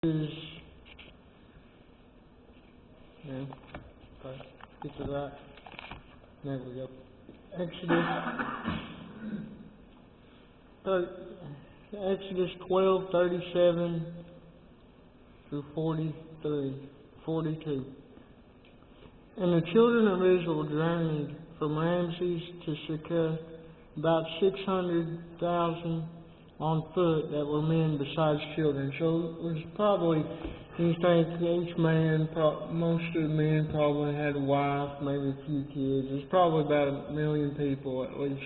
is, yeah, okay, get to that. There we go. Exodus 12:37 through 42. And the children of Israel journeyed from Ramses to Succoth, about 600,000 on foot that were men besides children. So it was probably, you think each man, most of the men probably had a wife, maybe a few kids. It's probably about 1 million people at least.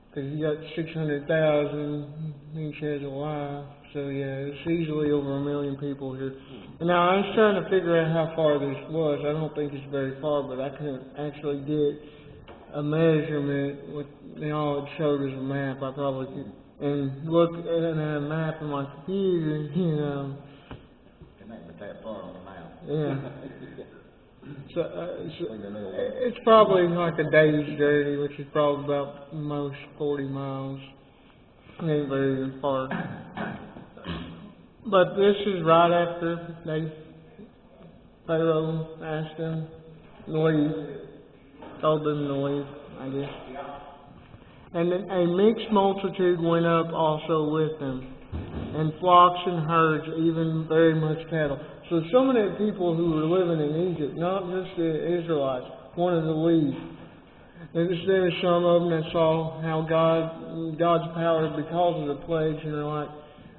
Because you got 600,000, each has a wife. So yeah, it's easily over 1 million people here. And now I was trying to figure out how far this was. I don't think it's very far, but I couldn't actually get a measurement with, all it showed as a map. I probably could, and look at a map in my computer, It ain't but that far on the map. Yeah. So, it's probably like a day's journey, which is probably about most 40 miles. It ain't very far. But this is right after Pharaoh asked them to leave, told them to leave, I guess. And a mixed multitude went up also with them, and flocks and herds, even very much cattle. So some of the people who were living in Egypt, not just the Israelites, wanted to leave. There were some of them that saw how God's power because of the plagues, and they're like,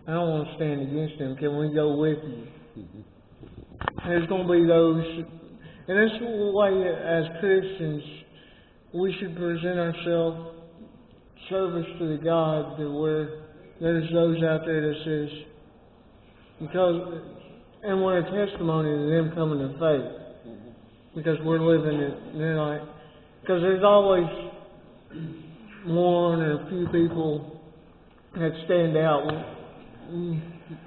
I don't want to stand against them. Can we go with you? There's going to be those, and that's the way as Christians we should present ourselves service to the God, that where there's those out there that says, and we're a testimony to them coming to faith, because we're living it. And they're like, because there's always one or a few people that stand out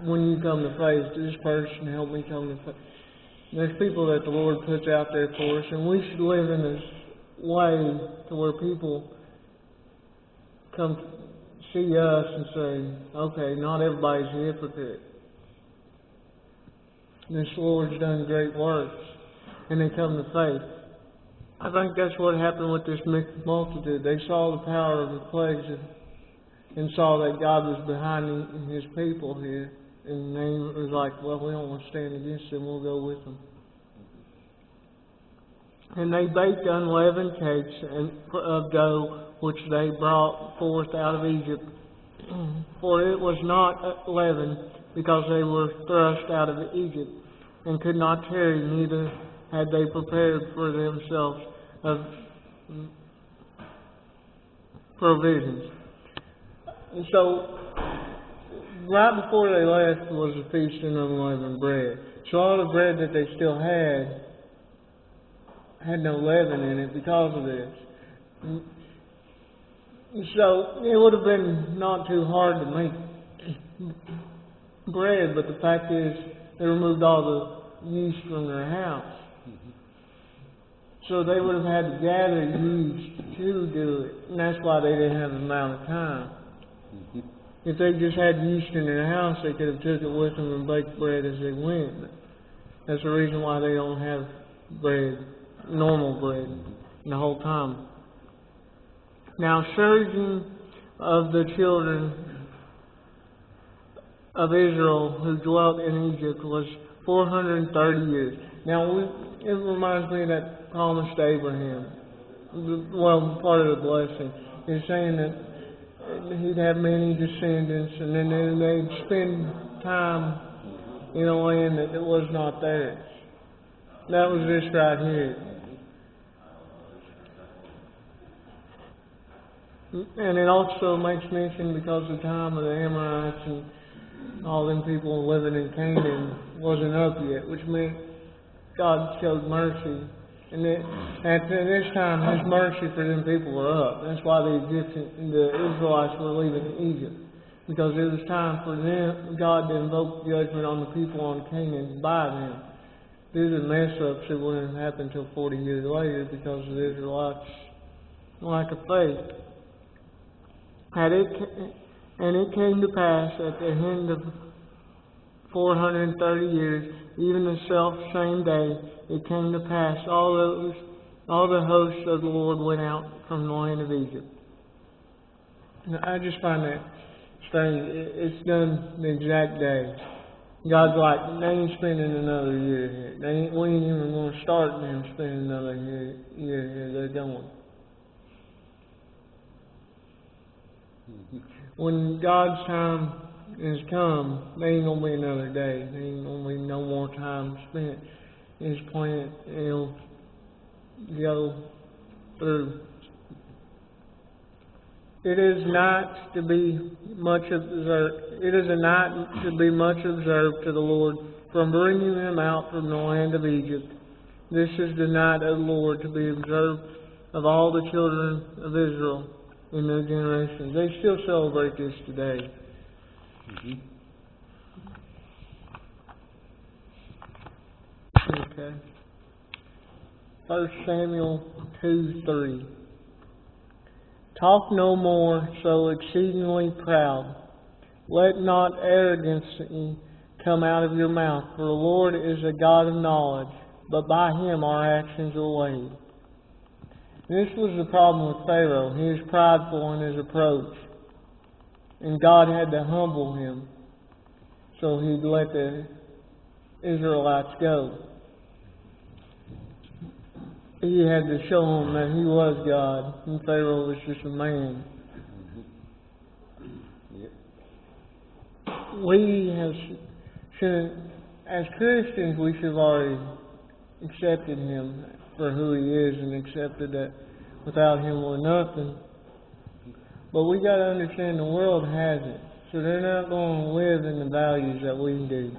when you come to faith. This person helped me come to faith. There's people that the Lord puts out there for us, and we should live in this way to where people come see us and say, okay, not everybody's a hypocrite. This Lord's done great works, and they come to faith. I think that's what happened with this mixed multitude. They saw the power of the plagues and saw that God was behind His people here, and they was like, well, we don't want to stand against them, we'll go with them. And they baked unleavened cakes of dough, which they brought forth out of Egypt. For it was not leavened, because they were thrust out of Egypt, and could not tarry, neither had they prepared for themselves of provisions. And so, right before they left was a feast of unleavened bread. So all the bread that they still had no leaven in it because of this. So it would have been not too hard to make bread, but the fact is they removed all the yeast from their house. So they would have had to gather yeast to do it, and that's why they didn't have the amount of time. If they just had yeast in their house, they could have took it with them and baked bread as they went. That's the reason why they don't have bread, normal bread, the whole time. Now, surging of the children of Israel who dwelt in Egypt was 430 years. Now, it reminds me of that promise to Abraham. Well, part of the blessing is saying that he'd have many descendants, and then they'd spend time in a land that was not theirs. That was this right here. And it also makes mention because the time of the Amorites and all them people living in Canaan wasn't up yet, which meant God showed mercy. And at this time, His mercy for them people were up. That's why the Israelites were leaving Egypt, because it was time for them, God to invoke judgment on the people on Canaan by them. Due to mess-ups, it wouldn't happen until 40 years later because of the Israelites' lack of faith. And it came to pass at the end of 430 years, even the self same day, it came to pass, all the hosts of the Lord went out from the land of Egypt. Now, I just find that strange. It's done the exact day. God's like, they ain't spending another year here. We ain't even going to start them spending another year here. They're going. When God's time has come, there ain't going to be another day. There ain't going to be no more time spent in His plan. It'll go through. It is not to be much observed. It is a night to be much observed to the Lord from bringing them out from the land of Egypt. This is the night of the Lord to be observed of all the children of Israel in their generations. They still celebrate this today. Okay. 1 Samuel 2:3. Talk no more so exceedingly proud. Let not arrogance come out of your mouth, for the Lord is a God of knowledge, but by Him our actions are weighed. This was the problem with Pharaoh. He was prideful in his approach, and God had to humble him so He'd let the Israelites go. He had to show them that He was God, and Pharaoh was just a man. As Christians, we should have already accepted Him for who He is and accepted that without Him we're nothing. But we got to understand the world hasn't, so they're not going to live in the values that we do.